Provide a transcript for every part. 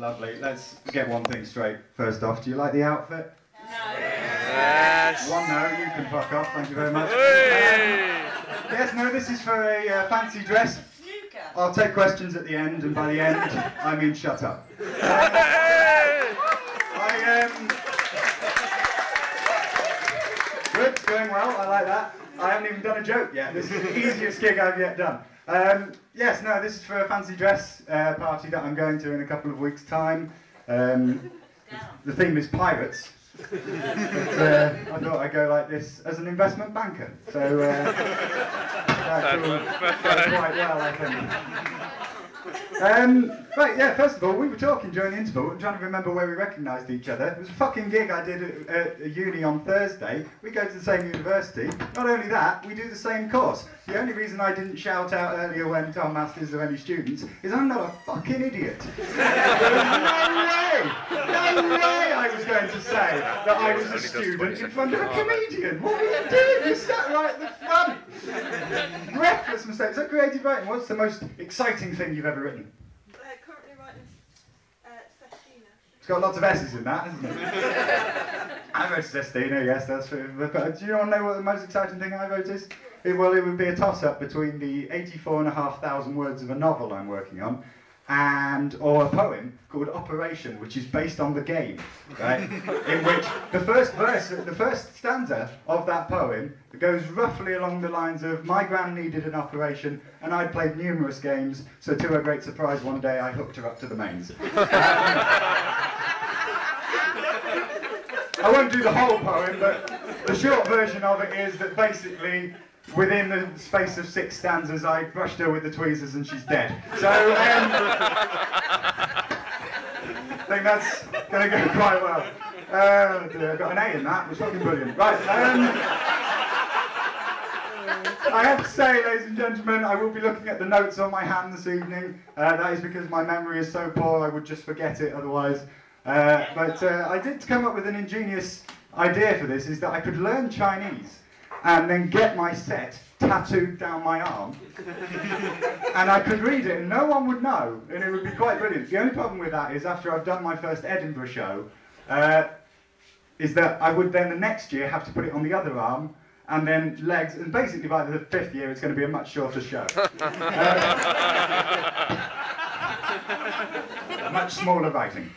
Lovely. Let's get one thing straight first off. Do you like the outfit? No. Yes. One no, you can fuck off. Thank you very much. Yes, no, this is for a fancy dress. I'll take questions at the end, and by the end, I mean shut up. Good, it's going well, I like that. I haven't even done a joke yet. This is the easiest gig I've yet done. Yes, no, this is for a fancy dress party that I'm going to in a couple of weeks' time. The theme is pirates. But, I thought I'd go like this as an investment banker. So that will go quite well, I think. Right, yeah, first of all, we were talking during the interval. I'm trying to remember where we recognised each other. It was a fucking gig I did at uni on Thursday. We go to the same university. Not only that, we do the same course. The only reason I didn't shout out earlier when Tom asked is there any students is I'm not a fucking idiot. No way I was going to say that I was a student in front of a comedian. What were you doing? You sat right at the front. Reckless mistake. Is that creative writing? What's the most exciting thing you've ever written? Currently writing Festina. It's got lots of S's in that, hasn't it? I wrote Festina, yes, that's true. But do you want to know what the most exciting thing I wrote is? Well, it would be a toss-up between the 84,500 words of a novel I'm working on or a poem called Operation, which is based on the game, right? In which the first stanza of that poem goes roughly along the lines of, my gran needed an operation and I'd played numerous games, so to her great surprise one day I hooked her up to the mains. I won't do the whole poem, but the short version of it is that basically within the space of 6 stanzas, I brushed her with the tweezers and she's dead. So, I think that's going to go quite well. I got an A in that, it was fucking brilliant. Right, I have to say, ladies and gentlemen, I will be looking at the notes on my hand this evening. That is because my memory is so poor, I would just forget it otherwise. But I did come up with an ingenious idea for this, is that I could learn Chinese and then get my set tattooed down my arm, and I could read it and no one would know, and it would be quite brilliant. The only problem with that is after I've done my first Edinburgh show, is that I would then the next year have to put it on the other arm, and then legs, and basically by the 5th year it's going to be a much shorter show. Much smaller writing.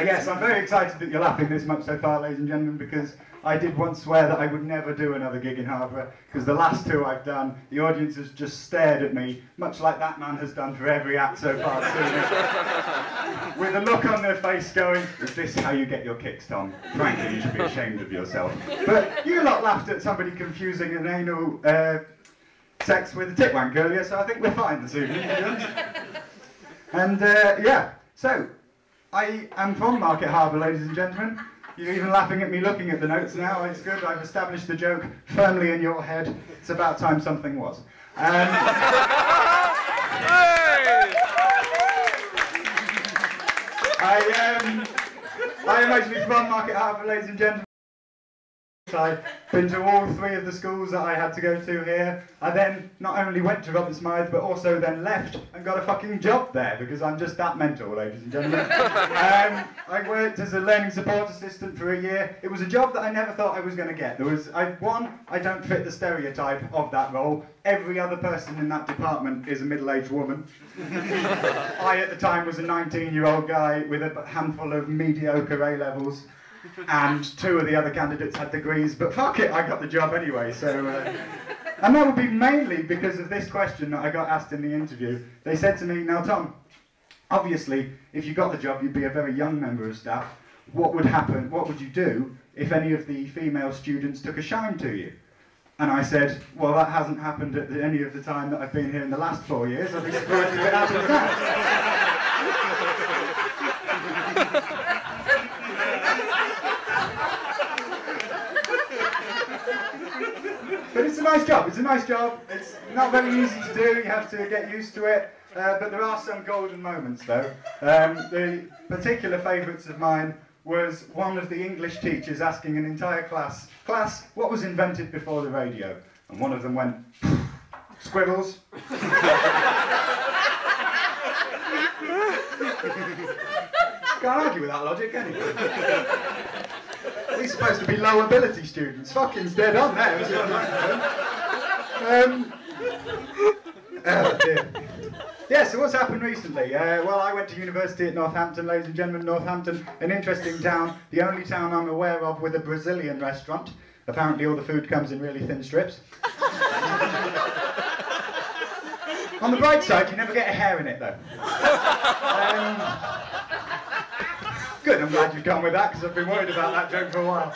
Yes, I'm very excited that you're laughing this much so far, ladies and gentlemen, because I did once swear that I would never do another gig in Harborough, because the last 2 I've done, the audience has just stared at me, much like that man has done for every act so far, with a look on their face going, is this how you get your kicks, Tom? Frankly, you should be ashamed of yourself. But you lot laughed at somebody confusing an anal sex with a tit wank earlier, so I think we're fine this evening. And yeah, so I am from Market Harbour, ladies and gentlemen. You're even laughing at me looking at the notes now. It's good, I've established the joke firmly in your head. It's about time something was. I am actually from Market Harbour, ladies and gentlemen. I've been to all 3 of the schools that I had to go to here. I then not only went to Robert Smythe, but also then left and got a fucking job there, because I'm just that mental, ladies and gentlemen. I worked as a learning support assistant for a year. It was a job that I never thought I was going to get. I don't fit the stereotype of that role. Every other person in that department is a middle-aged woman. I, at the time, was a 19-year-old guy with a handful of mediocre A-levels. And 2 of the other candidates had degrees, but fuck it, I got the job anyway, so... And that would be mainly because of this question that I got asked in the interview. They said to me, now Tom, obviously, if you got the job, you'd be a very young member of staff. What would happen, what would you do if any of the female students took a shine to you? And I said, well, that hasn't happened at any of the time that I've been here in the last 4 years. I'd be surprised if it happens now. But it's a nice job, it's a nice job. It's not very easy to do, you have to get used to it. But there are some golden moments though. The particular favourites of mine was one of the English teachers asking an entire class, what was invented before the radio? And one of them went, squirrels. Can't argue with that logic, can you? These are supposed to be low ability students. Fucking dead on there. Oh dear. Yeah, so what's happened recently? Well, I went to university at Northampton, ladies and gentlemen. Northampton, an interesting town, the only town I'm aware of with a Brazilian restaurant. Apparently all the food comes in really thin strips. On the bright side, you never get a hair in it though. Good, I'm glad you've gone with that because I've been worried about that joke for a while.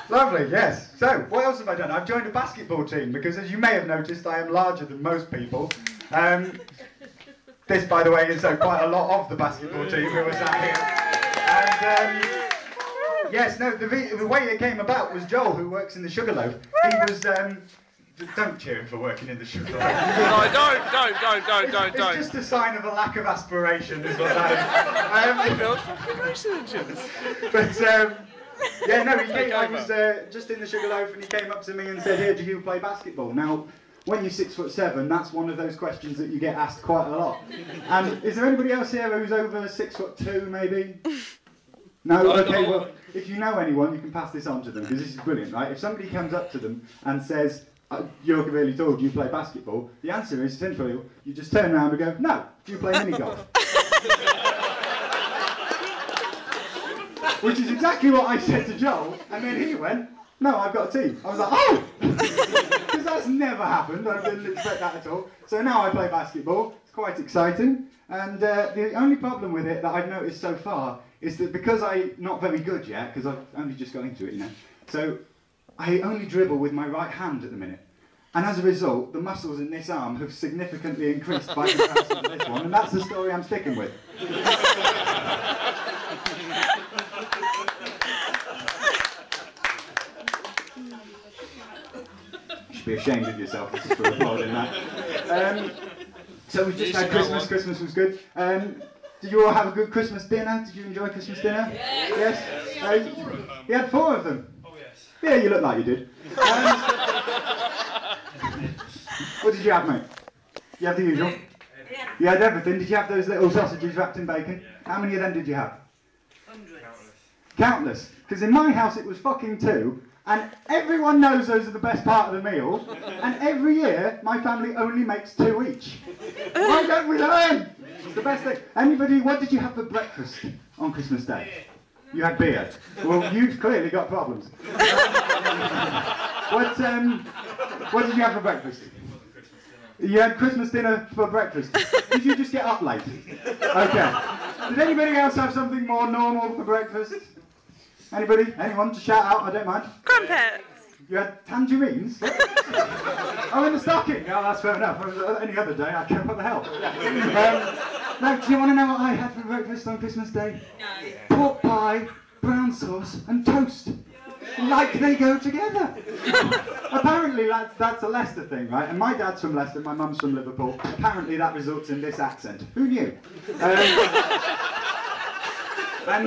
Lovely, yes. So, what else have I done? I've joined a basketball team because, as you may have noticed, I am larger than most people. This, by the way, is quite a lot of the basketball team who are sat here. And, yes, no, the way it came about was Joel, who works in the Sugarloaf. He was, don't cheer him for working in the Sugarloaf. No, don't. It's just a sign of a lack of aspiration, is what that is. But, yeah, no, I was just in the Sugarloaf and he came up to me and said, here, do you play basketball? Now, when you're 6'7", that's one of those questions that you get asked quite a lot. And is there anybody else here who's over 6'2", maybe? No? Okay, well, if you know anyone, you can pass this on to them, because this is brilliant, right? If somebody comes up to them and says, you're really tall, do you play basketball? The answer is, simply, you just turn around and go, no, do you play mini-golf? Which is exactly what I said to Joel, and then he went, no, I've got a team. I was like, oh! Because that's never happened, I didn't expect that at all. So now I play basketball, it's quite exciting, and the only problem with it that I've noticed so far is that because I'm not very good yet, because I've only just got into it, you know, so I only dribble with my right hand at the minute. And as a result, the muscles in this arm have significantly increased by comparison to this one, and that's the story I'm sticking with. You should be ashamed of yourself for applauding that. So we just had Christmas. Christmas was good. Did you all have a good Christmas dinner? Did you enjoy Christmas dinner? Yes. You had 4 of them. Oh yes. Yeah, you look like you did. What did you have, mate? You had the usual? Yeah. You had everything. Did you have those little sausages wrapped in bacon? How many of them did you have? Hundreds. Countless. Because in my house it was fucking 2, and everyone knows those are the best part of the meal, and every year my family only makes 2 each. Why don't we learn? It's the best thing. Anybody, what did you have for breakfast on Christmas Day? You had beer. Well, you've clearly got problems. What did you have for breakfast? You had Christmas dinner for breakfast. Did you just get up late? Okay. Did anybody else have something more normal for breakfast? Anybody? Anyone? Just shout out, I don't mind. Crumpets. You had tangerines? Oh, in the stocking? Oh, that's fair enough. Any other day, I'd go, what the hell? Now, do you want to know what I had for breakfast on Christmas Day? No. Pork pie, brown sauce, and toast. Like they go together. Apparently that's a Leicester thing, right? And my dad's from Leicester, my mum's from Liverpool. Apparently that results in this accent. Who knew? I've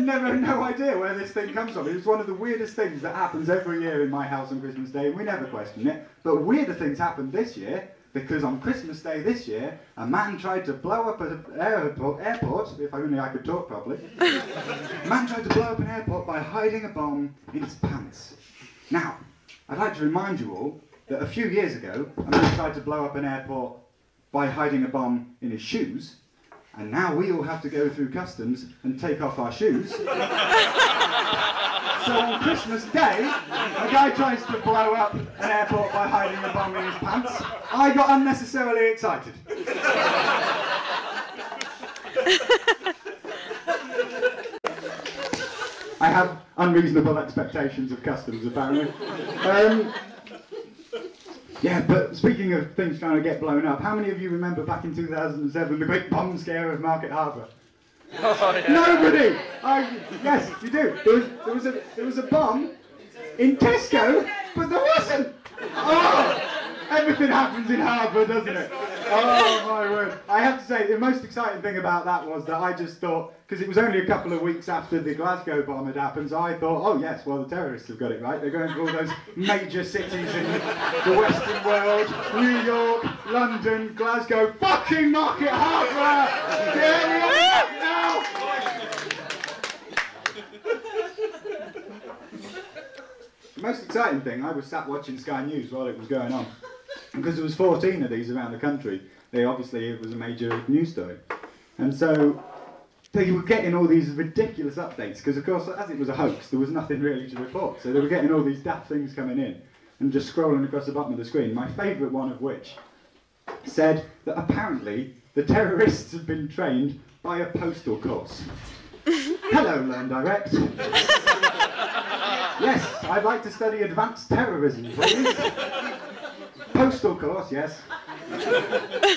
no idea where this thing comes from. It's one of the weirdest things that happens every year in my house on Christmas Day, and we never question it. But weirder things happened this year, because on Christmas Day this year, a man tried to blow up an airport, if only I could talk properly. A man tried to blow up an airport by hiding a bomb in his pants. Now, I'd like to remind you all that a few years ago, a man tried to blow up an airport by hiding a bomb in his shoes, and now we all have to go through customs and take off our shoes. So on Christmas Day, a guy tries to blow up an airport by hiding a bomb in his pants. I got unnecessarily excited. I have unreasonable expectations of customs, apparently. Yeah, but speaking of things trying to get blown up, how many of you remember back in 2007 the great bomb scare of Market Harborough? Oh, yeah. Nobody! Yes, you do. There was a bomb in Tesco, but there wasn't! Oh! Everything happens in Harborough, doesn't it? Oh my word. I have to say, the most exciting thing about that was that I just thought, because it was only a couple of weeks after the Glasgow bomb had happened, so I thought, oh yes, well the terrorists have got it right. They're going for all those major cities in the Western world, New York, London, Glasgow, fucking Market Harborough! Yeah, we're on that now! The most exciting thing, I was sat watching Sky News while it was going on. Because there was 14 of these around the country, it was a major news story. And so they were getting all these ridiculous updates, because of course, as it was a hoax, there was nothing really to report. So they were getting all these daft things coming in, and just scrolling across the bottom of the screen. My favourite one of which said that apparently the terrorists had been trained by a postal course. Hello, Learn Direct. Yes, I'd like to study advanced terrorism, please. Postal course, yes.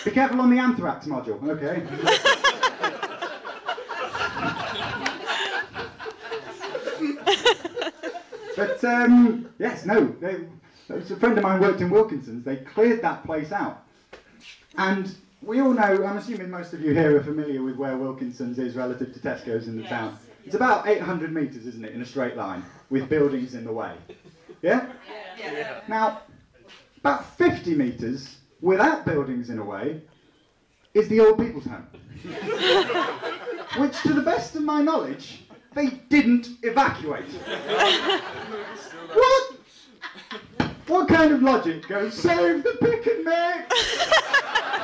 Be careful on the anthrax module, okay. But, yes, no, a friend of mine worked in Wilkinson's. They cleared that place out. And we all know, I'm assuming most of you here are familiar with where Wilkinson's is relative to Tesco's in the town. It's about 800 metres, isn't it, in a straight line, with buildings in the way. Yeah? Yeah. Now, about 50 metres, without buildings in a way, is the old people's home. Which, to the best of my knowledge, they didn't evacuate. What? What kind of logic goes, save the pick and mix?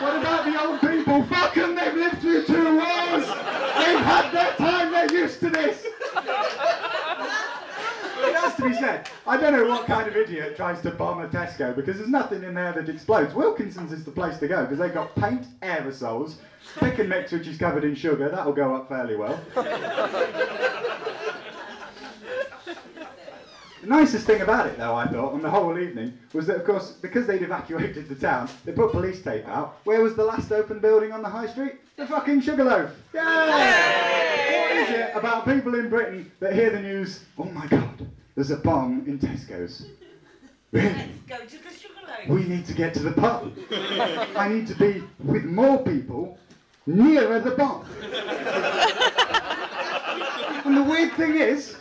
What about the old people? Fuck them, they've lived through 2 wars! They've had their time, they're used to this! It has to be said, I don't know what kind of idiot tries to bomb a Tesco, because there's nothing in there that explodes. Wilkinson's is the place to go, because they've got paint, aerosols, pick and mix which is covered in sugar, that'll go up fairly well. The nicest thing about it, though, I thought, on the whole evening, was that, of course, because they'd evacuated the town, they put police tape out. Where was the last open building on the high street? The fucking Sugarloaf! Yay! What is it about people in Britain that hear the news, oh my god, there's a bomb in Tesco's? Really? Let's go to the Sugarloaf. We need to get to the pub. I need to be with more people nearer the bomb. And the weird thing is,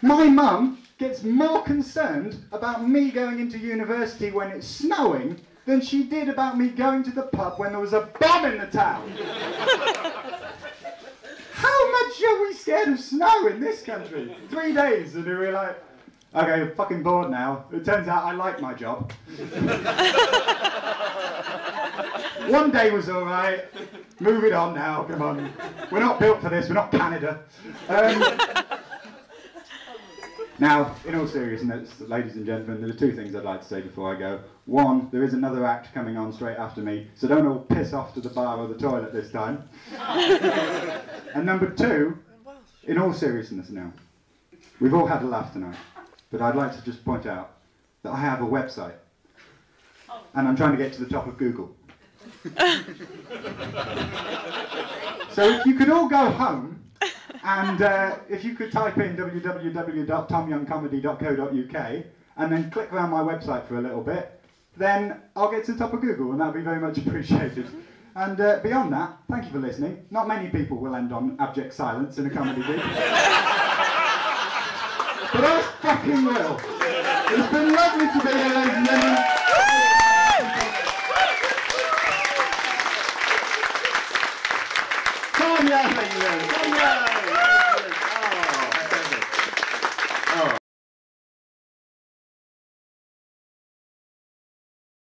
my mum gets more concerned about me going into university when it's snowing than she did about me going to the pub when there was a bomb in the town. How much are we scared of snow in this country? 3 days and we were like, okay, I'm fucking bored now. It turns out I like my job. 1 day was alright. Move it on now, come on. We're not built for this, we're not Canada. Now, in all seriousness, ladies and gentlemen, there are 2 things I'd like to say before I go. One, there is another act coming on straight after me, so don't all piss off to the bar or the toilet this time. And number 2, in all seriousness now, we've all had a laugh tonight, but I'd like to just point out that I have a website, and I'm trying to get to the top of Google. So if you could all go home, and if you could type in www.tomyoungcomedy.co.uk and then click around my website for a little bit, then I'll get to the top of Google and that'll be very much appreciated. And beyond that, thank you for listening. Not many people will end on abject silence in a comedy gig. But I fucking will. It's been lovely to be here, ladies and gentlemen. Come on, yeah, thank you. Come on.